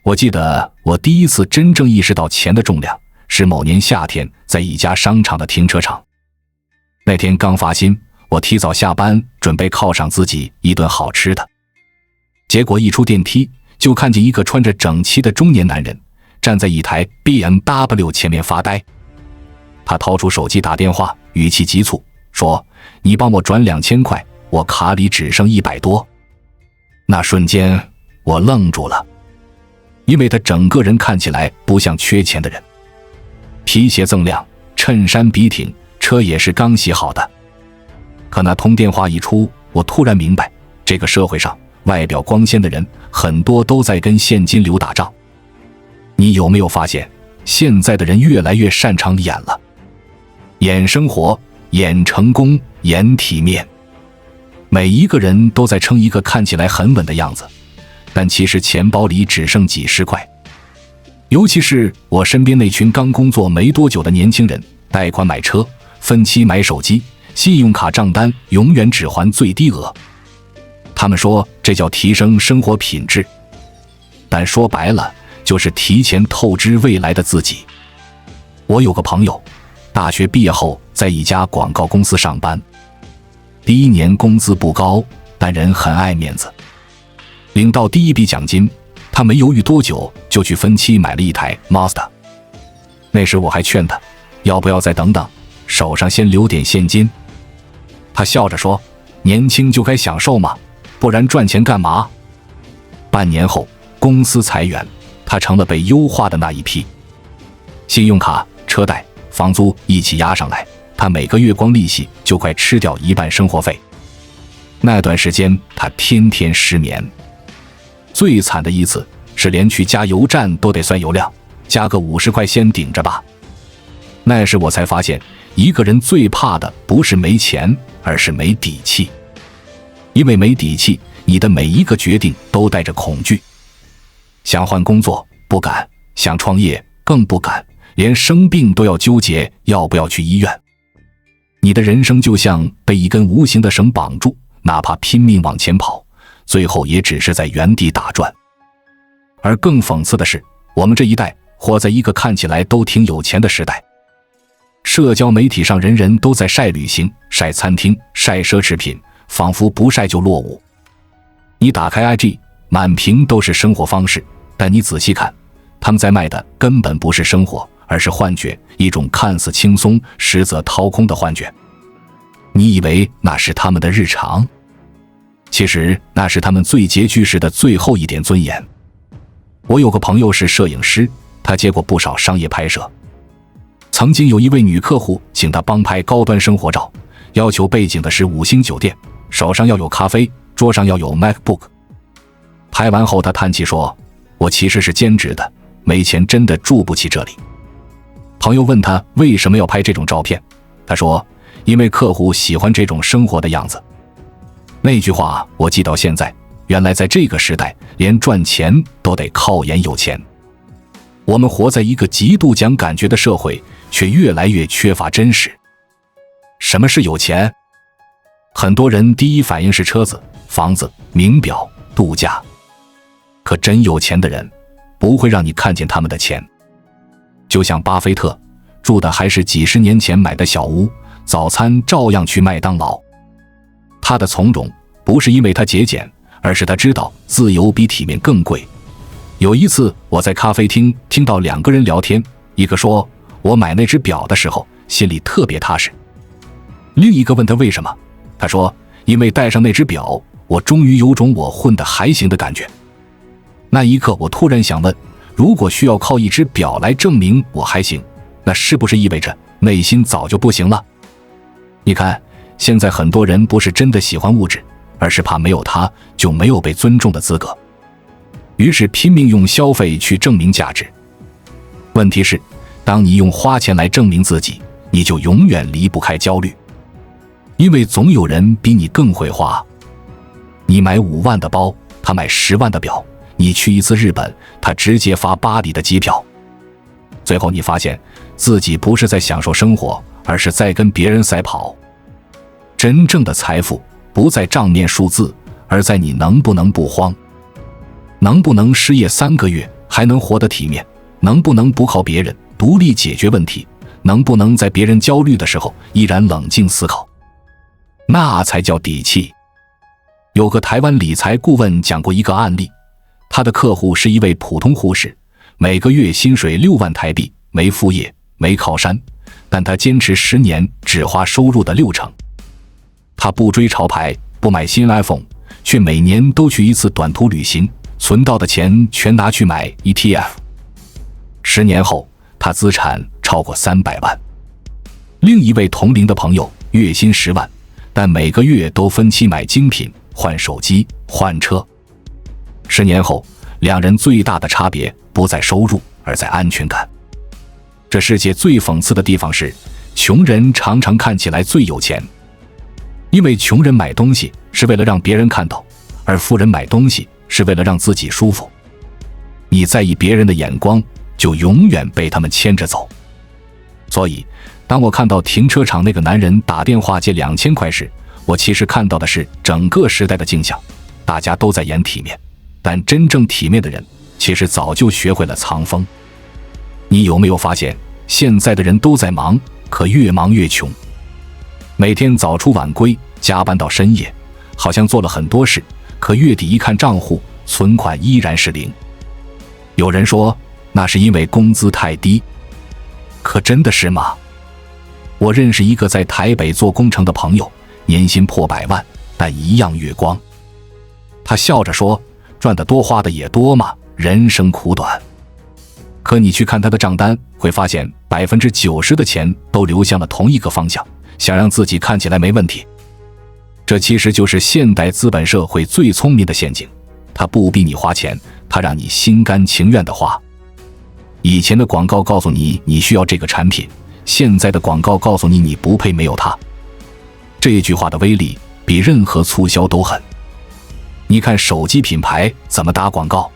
我记得我第一次真正意识到钱的重量，是某年夏天在一家商场的停车场。那天刚发薪，我提早下班，准备犒赏自己一顿好吃的。结果一出电梯，就看见一个穿着整齐的中年男人站在一台 BMW 前面发呆。他掏出手机打电话，语气急促，说：“你帮我转2000块，我卡里只剩100多。”那瞬间我愣住了，因为他整个人看起来不像缺钱的人，皮鞋锃亮，衬衫笔挺，车也是刚洗好的。可那通电话一出，我突然明白，这个社会上外表光鲜的人很多都在跟现金流打仗。你有没有发现，现在的人越来越擅长演了，演生活，演成功，演体面。每一个人都在撑一个看起来很稳的样子，但其实钱包里只剩几十块。尤其是我身边那群刚工作没多久的年轻人，贷款买车，分期买手机，信用卡账单永远只还最低额。他们说这叫提升生活品质，但说白了就是提前透支未来的自己。我有个朋友，大学毕业后在一家广告公司上班，第一年工资不高，但人很爱面子。领到第一笔奖金，他没犹豫多久就去分期买了一台 Mazda。 那时我还劝他要不要再等等，手上先留点现金。他笑着说：“年轻就该享受嘛，不然赚钱干嘛？”半年后公司裁员，他成了被优化的那一批。信用卡、车贷、房租一起压上来，他每个月光利息就快吃掉一半生活费。那段时间他天天失眠，最惨的一次是连去加油站都得算油量，加个50块先顶着吧。那时我才发现，一个人最怕的不是没钱，而是没底气。因为没底气，你的每一个决定都带着恐惧。想换工作不敢，想创业更不敢，连生病都要纠结要不要去医院。你的人生就像被一根无形的绳绑住，哪怕拼命往前跑，最后也只是在原地打转。而更讽刺的是，我们这一代活在一个看起来都挺有钱的时代。社交媒体上人人都在晒旅行，晒餐厅，晒奢侈品，仿佛不晒就落伍。你打开 IG， 满屏都是生活方式，但你仔细看，他们在卖的根本不是生活，而是幻觉，一种看似轻松实则掏空的幻觉。你以为那是他们的日常，其实那是他们最拮据时的最后一点尊严。我有个朋友是摄影师，他接过不少商业拍摄。曾经有一位女客户请他帮拍高端生活照，要求背景的是5星酒店，手上要有咖啡，桌上要有 MacBook。 拍完后他叹气说：“我其实是兼职的，没钱真的住不起这里。”朋友问他为什么要拍这种照片，他说：“因为客户喜欢这种生活的样子。”那句话我记到现在，原来在这个时代，连赚钱都得靠眼有钱。我们活在一个极度讲感觉的社会，却越来越缺乏真实。什么是有钱？很多人第一反应是车子、房子、名表、度假。可真有钱的人，不会让你看见他们的钱。就像巴菲特，住的还是几十年前买的小屋，早餐照样去麦当劳。他的从容，不是因为他节俭，而是他知道自由比体面更贵。有一次我在咖啡厅听到2个人聊天，一个说我买那只表的时候心里特别踏实，另一个问他为什么，他说因为戴上那只表，我终于有种我混得还行的感觉。那一刻我突然想问，如果需要靠一只表来证明我还行，那是不是意味着内心早就不行了？你看，现在很多人不是真的喜欢物质，而是怕没有它就没有被尊重的资格，于是拼命用消费去证明价值。问题是，当你用花钱来证明自己，你就永远离不开焦虑，因为总有人比你更会花。你买5万的包，他买10万的表，你去一次日本，他直接发巴黎的机票。最后你发现自己不是在享受生活，而是在跟别人赛跑。真正的财富不在账面数字，而在你能不能不慌，能不能失业3个月还还能活得体面？能不能不靠别人，独立解决问题？能不能在别人焦虑的时候依然冷静思考？那才叫底气。有个台湾理财顾问讲过一个案例，他的客户是一位普通护士，每个月薪水6万台币，没副业，没靠山，但他坚持10年，只花收入的60%。他不追潮牌，不买新 iPhone， 却每年都去一次短途旅行，存到的钱全拿去买 ETF。10年后，他资产超过300万。另一位同龄的朋友，月薪10万，但每个月都分期买精品，换手机，换车。10年后，两人最大的差别不在收入，而在安全感。这世界最讽刺的地方是，穷人常常看起来最有钱，因为穷人买东西是为了让别人看到，而富人买东西是为了让自己舒服。你在意别人的眼光，就永远被他们牵着走。所以，当我看到停车场那个男人打电话借2000块时，我其实看到的是整个时代的镜像。大家都在演体面，但真正体面的人其实早就学会了藏风。你有没有发现，现在的人都在忙，可越忙越穷。每天早出晚归，加班到深夜，好像做了很多事，可月底一看账户，存款依然是0。有人说那是因为工资太低，可真的是吗？我认识一个在台北做工程的朋友，年薪破100万，但一样月光。他笑着说，赚得多花的也多嘛，人生苦短。可你去看他的账单，会发现90%的钱都流向了同一个方向，想让自己看起来没问题。这其实就是现代资本社会最聪明的陷阱，他不逼你花钱，他让你心甘情愿地花。以前的广告告诉你你需要这个产品，现在的广告告诉你你不配没有它。这句话的威力比任何促销都狠。你看手机品牌怎么打广告？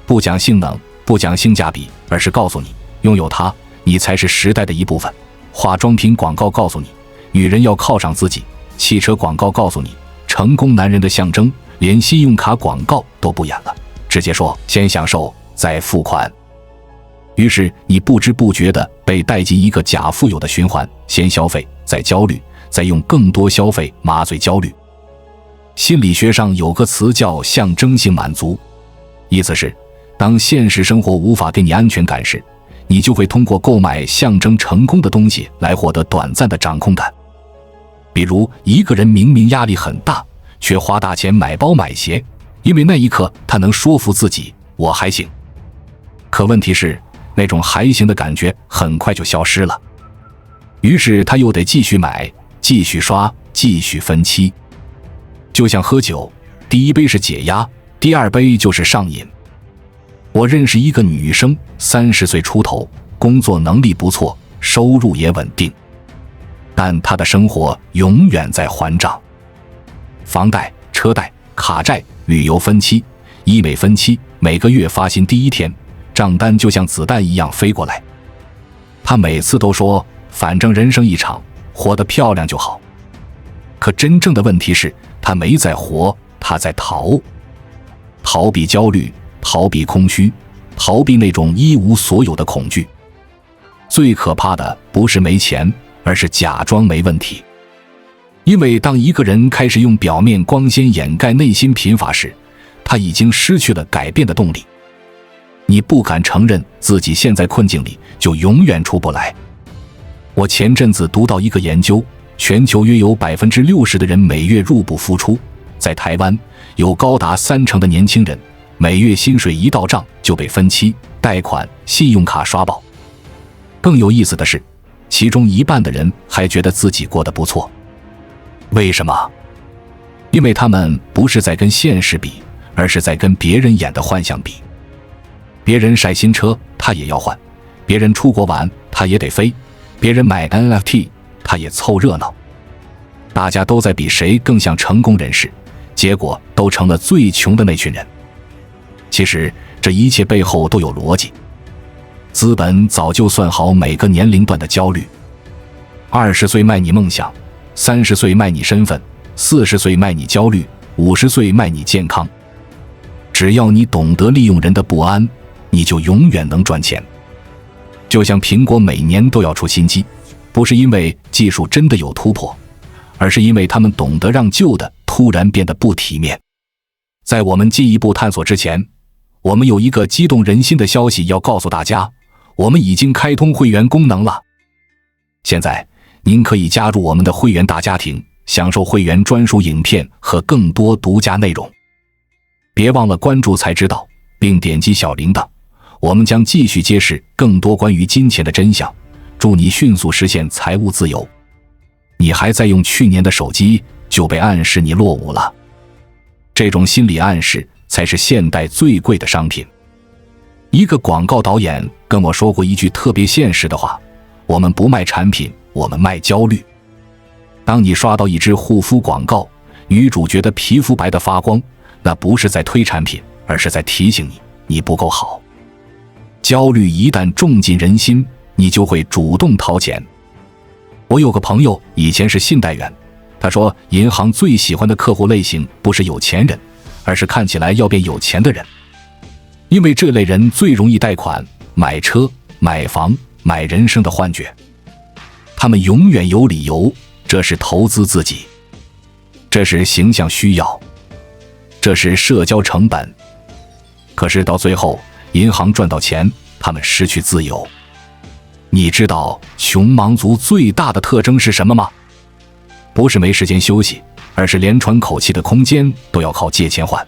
不讲性能，不讲性价比，而是告诉你拥有它，你才是时代的一部分。化妆品广告告诉你女人要犒赏自己，汽车广告告诉你成功男人的象征，连信用卡广告都不演了，直接说先享受再付款。于是你不知不觉地被带进一个假富有的循环，先消费，再焦虑，再用更多消费麻醉焦虑。心理学上有个词叫象征性满足，意思是当现实生活无法给你安全感时，你就会通过购买象征成功的东西来获得短暂的掌控感。比如一个人明明压力很大，却花大钱买包买鞋，因为那一刻他能说服自己我还行。可问题是，那种还行的感觉很快就消失了，于是他又得继续买，继续刷，继续分期。就像喝酒，第一杯是解压，第二杯就是上瘾。我认识一个女生，30岁出头，工作能力不错，收入也稳定，但她的生活永远在还账，房贷、车贷、卡债、旅游分期、医美分期，每个月发薪第一天，账单就像子弹一样飞过来。她每次都说，反正人生一场，活得漂亮就好。可真正的问题是，她没在活，她在逃。逃避焦虑，逃避空虚，逃避那种一无所有的恐惧。最可怕的不是没钱，而是假装没问题。因为当一个人开始用表面光鲜掩盖内心贫乏时，他已经失去了改变的动力。你不敢承认自己陷在困境里，就永远出不来。我前阵子读到一个研究，全球约有60%的人每月入不敷出，在台湾有高达30%的年轻人每月薪水一到账就被分期、贷款、信用卡刷爆。更有意思的是，其中一半的人还觉得自己过得不错。为什么？因为他们不是在跟现实比，而是在跟别人演的幻象比。别人晒新车，他也要换；别人出国玩，他也得飞；别人买 NFT， 他也凑热闹。大家都在比谁更像成功人士，结果都成了最穷的那群人。其实这一切背后都有逻辑，资本早就算好每个年龄段的焦虑。20岁卖你梦想，30岁卖你身份，40岁卖你焦虑，50岁卖你健康。只要你懂得利用人的不安，你就永远能赚钱。就像苹果每年都要出新机，不是因为技术真的有突破，而是因为他们懂得让旧的突然变得不体面。在我们进一步探索之前，我们有一个激动人心的消息要告诉大家，我们已经开通会员功能了。现在您可以加入我们的会员大家庭，享受会员专属影片和更多独家内容。别忘了关注才知道，并点击小铃铛，我们将继续揭示更多关于金钱的真相，祝你迅速实现财务自由。你还在用去年的手机，就被暗示你落伍了。这种心理暗示才是现代最贵的商品。一个广告导演跟我说过一句特别现实的话，我们不卖产品，我们卖焦虑。当你刷到一支护肤广告，女主角的皮肤白得发光，那不是在推产品，而是在提醒你，你不够好。焦虑一旦种进人心，你就会主动掏钱。我有个朋友以前是信贷员，他说银行最喜欢的客户类型不是有钱人，而是看起来要变有钱的人。因为这类人最容易贷款、买车、买房、买人生的幻觉。他们永远有理由，这是投资自己，这是形象需要，这是社交成本。可是到最后，银行赚到钱，他们失去自由。你知道穷忙族最大的特征是什么吗？不是没时间休息，而是连喘口气的空间都要靠借钱换。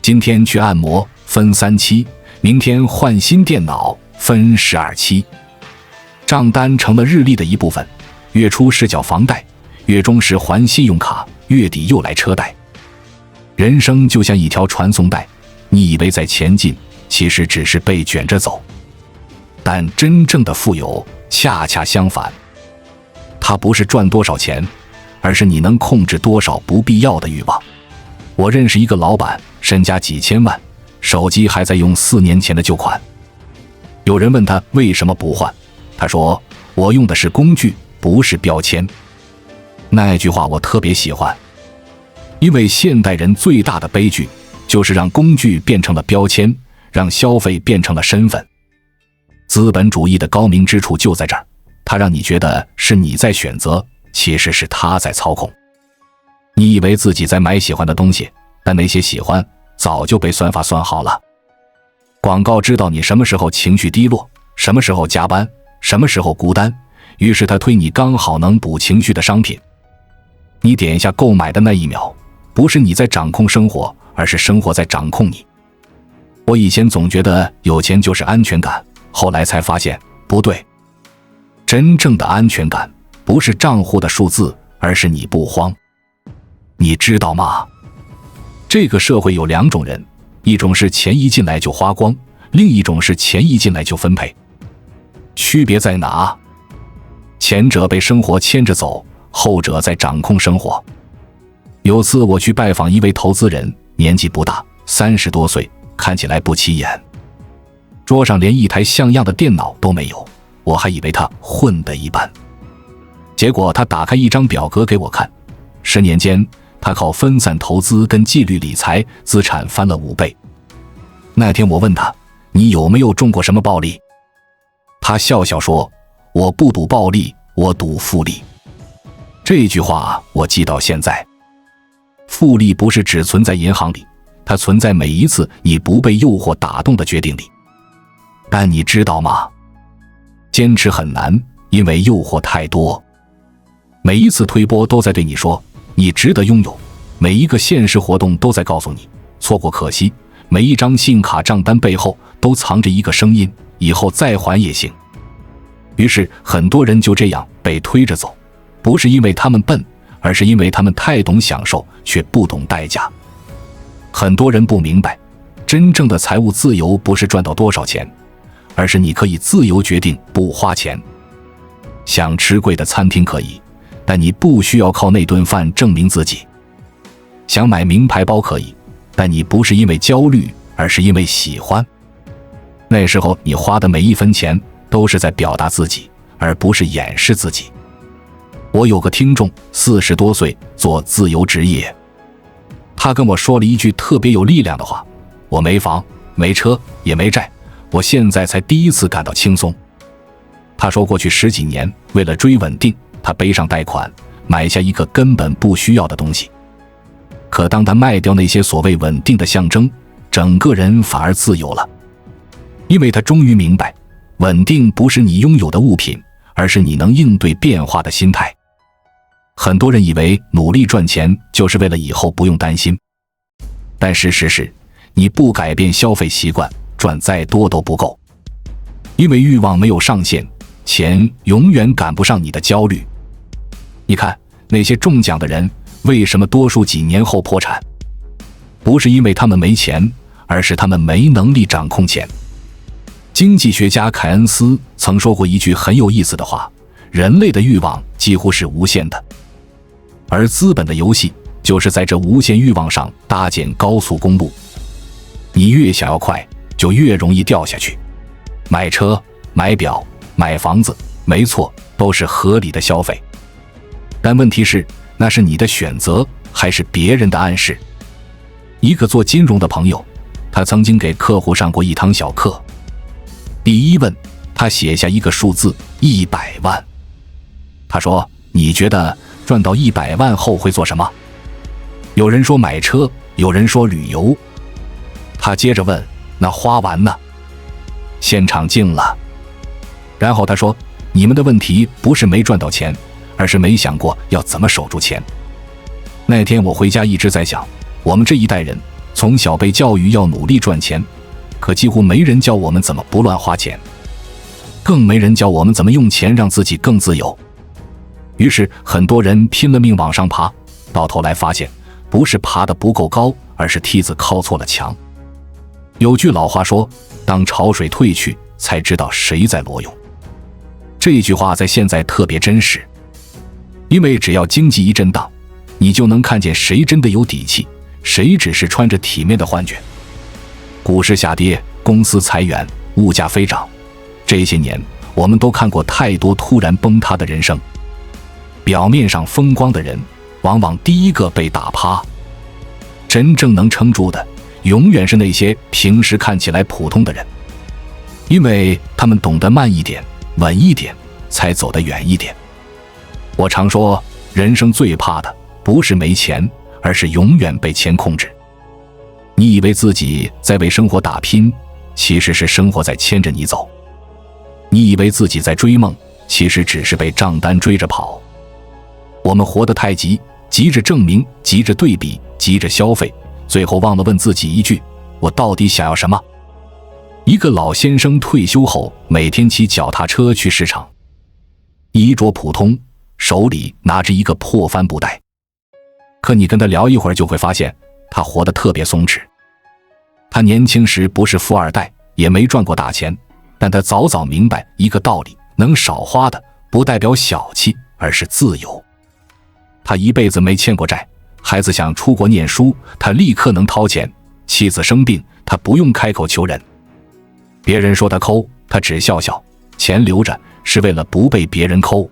今天去按摩分3期，明天换新电脑分12期。账单成了日历的一部分，月初是缴房贷，月中是还信用卡，月底又来车贷。人生就像一条传送带，你以为在前进，其实只是被卷着走。但真正的富有恰恰相反，它不是赚多少钱，而是你能控制多少不必要的欲望。我认识一个老板，身家几千万，手机还在用4年前的旧款。有人问他为什么不换，他说我用的是工具，不是标签。那句话我特别喜欢，因为现代人最大的悲剧就是让工具变成了标签，让消费变成了身份。资本主义的高明之处就在这儿，它让你觉得是你在选择，其实是他在操控。你以为自己在买喜欢的东西，但那些喜欢早就被算法算好了。广告知道你什么时候情绪低落，什么时候加班，什么时候孤单，于是他推你刚好能补情绪的商品。你点一下购买的那一秒，不是你在掌控生活，而是生活在掌控你。我以前总觉得有钱就是安全感，后来才发现不对。真正的安全感不是账户的数字，而是你不慌。你知道吗？这个社会有2种人，一种是钱一进来就花光，另一种是钱一进来就分配。区别在哪？前者被生活牵着走，后者在掌控生活。有次我去拜访一位投资人，年纪不大，30多岁，看起来不起眼。桌上连一台像样的电脑都没有，我还以为他混得一般。结果他打开一张表格给我看，10年间他靠分散投资跟纪律理财，资产翻了5倍。那天我问他，你有没有中过什么暴利？他笑笑说，我不赌暴利，我赌复利。这句话我记到现在。复利不是只存在银行里，它存在每一次你不被诱惑打动的决定里。但你知道吗？坚持很难，因为诱惑太多。每一次推波都在对你说，你值得拥有。每一个现实活动都在告诉你，错过可惜。每一张信用卡账单背后都藏着一个声音，以后再还也行。于是很多人就这样被推着走，不是因为他们笨，而是因为他们太懂享受，却不懂代价。很多人不明白，真正的财务自由不是赚到多少钱，而是你可以自由决定不花钱。想吃贵的餐厅可以，但你不需要靠那顿饭证明自己。想买名牌包可以，但你不是因为焦虑，而是因为喜欢。那时候你花的每一分钱都是在表达自己，而不是掩饰自己。我有个听众40多岁，做自由职业，他跟我说了一句特别有力量的话，我没房没车也没债，我现在才第一次感到轻松。他说过去10几年为了追稳定，他背上贷款买下一个根本不需要的东西。可当他卖掉那些所谓稳定的象征，整个人反而自由了。因为他终于明白，稳定不是你拥有的物品，而是你能应对变化的心态。很多人以为努力赚钱就是为了以后不用担心，但事实是，你不改变消费习惯，赚再多都不够。因为欲望没有上限，钱永远赶不上你的焦虑。你看那些中奖的人，为什么多数几年后破产？不是因为他们没钱，而是他们没能力掌控钱。经济学家凯恩斯曾说过一句很有意思的话：人类的欲望几乎是无限的，而资本的游戏就是在这无限欲望上搭建高速公路。你越想要快，就越容易掉下去。买车、买表、买房子，没错，都是合理的消费。但问题是，那是你的选择，还是别人的暗示？一个做金融的朋友，他曾经给客户上过一堂小课。第一问，他写下一个数字100万。他说：你觉得赚到100万后会做什么？有人说买车，有人说旅游。他接着问：那花完呢？现场静了。然后他说：你们的问题不是没赚到钱，而是没想过要怎么守住钱。那天我回家一直在想，我们这一代人从小被教育要努力赚钱，可几乎没人教我们怎么不乱花钱，更没人教我们怎么用钱让自己更自由。于是很多人拼了命往上爬，到头来发现不是爬得不够高，而是梯子靠错了墙。有句老话说，当潮水退去，才知道谁在裸泳。这句话在现在特别真实，因为只要经济一震荡，你就能看见谁真的有底气，谁只是穿着体面的幻觉。股市下跌，公司裁员，物价飞涨，这些年我们都看过太多突然崩塌的人生。表面上风光的人，往往第一个被打趴。真正能撑住的，永远是那些平时看起来普通的人，因为他们懂得慢一点，稳一点，才走得远一点。我常说，人生最怕的不是没钱，而是永远被钱控制。你以为自己在为生活打拼，其实是生活在牵着你走。你以为自己在追梦，其实只是被账单追着跑。我们活得太急，急着证明，急着对比，急着消费，最后忘了问自己一句：我到底想要什么？一个老先生退休后，每天骑脚踏车去市场，衣着普通，手里拿着一个破帆布袋。可你跟他聊一会儿，就会发现他活得特别松弛。他年轻时不是富二代，也没赚过大钱，但他早早明白一个道理：能少花的不代表小气，而是自由。他一辈子没欠过债，孩子想出国念书，他立刻能掏钱；妻子生病，他不用开口求人。别人说他抠，他只笑笑，钱留着是为了不被别人抠。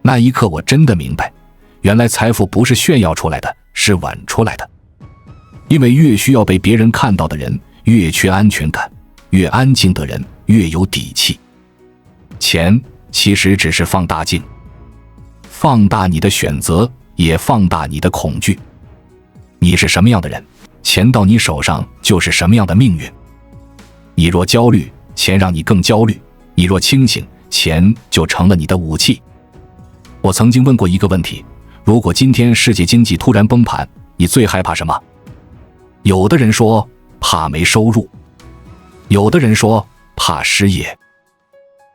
那一刻我真的明白，原来财富不是炫耀出来的，是稳出来的。因为越需要被别人看到的人，越缺安全感；越安静的人，越有底气。钱其实只是放大镜，放大你的选择，也放大你的恐惧。你是什么样的人，钱到你手上就是什么样的命运。你若焦虑，钱让你更焦虑；你若清醒，钱就成了你的武器。我曾经问过一个问题：如果今天世界经济突然崩盘，你最害怕什么？有的人说怕没收入，有的人说怕失业。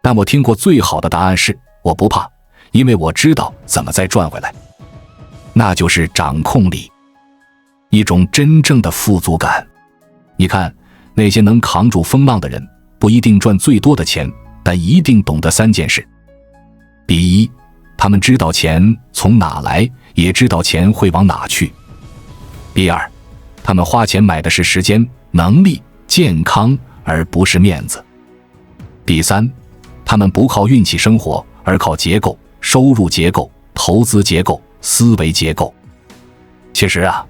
但我听过最好的答案是：我不怕，因为我知道怎么再赚回来。那就是掌控力，一种真正的富足感。你看，那些能扛住风浪的人，不一定赚最多的钱，但一定懂得3件事。第一，他们知道钱从哪来，也知道钱会往哪去。第二，他们花钱买的是时间、能力、健康，而不是面子。第三，他们不靠运气生活，而靠结构、收入结构、投资结构、思维结构。其实啊，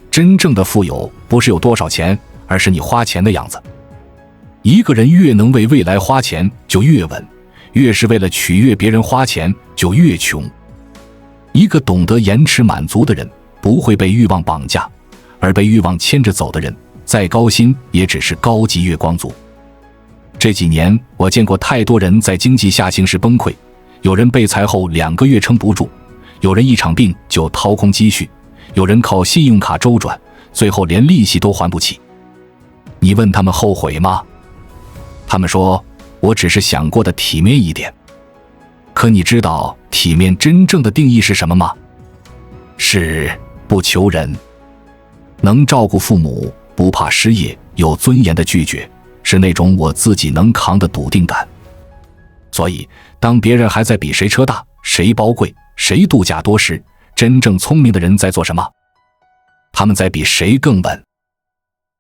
真正的富有不是有多少钱，而是你花钱的样子。一个人越能为未来花钱，就越稳；越是为了取悦别人花钱，就越穷。一个懂得延迟满足的人，不会被欲望绑架，而被欲望牵着走的人，再高薪也只是高级月光族。这几年，我见过太多人在经济下行时崩溃，有人被裁后2个月撑不住，有人一场病就掏空积蓄，有人靠信用卡周转，最后连利息都还不起。你问他们后悔吗？他们说，我只是想过得体面一点。可你知道体面真正的定义是什么吗？是不求人，能照顾父母，不怕失业，有尊严的拒绝，是那种我自己能扛的笃定感。所以当别人还在比谁车大，谁包贵，谁度假多时，真正聪明的人在做什么？他们在比谁更稳。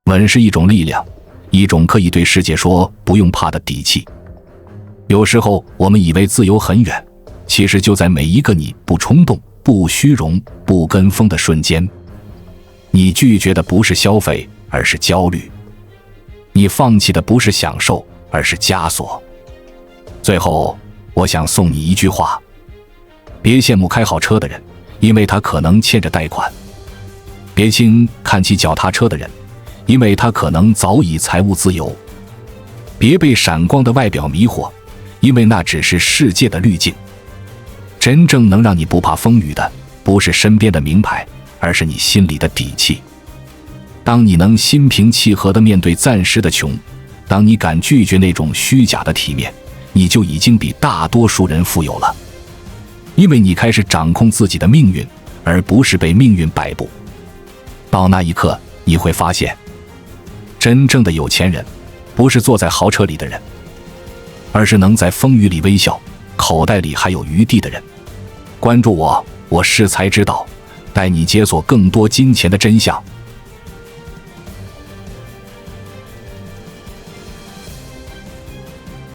稳是一种力量，一种可以对世界说不用怕的底气。有时候我们以为自由很远，其实就在每一个你不冲动、不虚荣、不跟风的瞬间。你拒绝的不是消费，而是焦虑；你放弃的不是享受，而是枷锁。最后，我想送你一句话：别羡慕开好车的人，因为他可能欠着贷款；别轻看起脚踏车的人，因为他可能早已财务自由；别被闪光的外表迷惑，因为那只是世界的滤镜。真正能让你不怕风雨的，不是身边的名牌，而是你心里的底气。当你能心平气和地面对暂时的穷，当你敢拒绝那种虚假的体面，你就已经比大多数人富有了。因为你开始掌控自己的命运，而不是被命运摆布。到那一刻，你会发现，真正的有钱人，不是坐在豪车里的人，而是能在风雨里微笑，口袋里还有余地的人。关注我，我是才知道，带你解锁更多金钱的真相。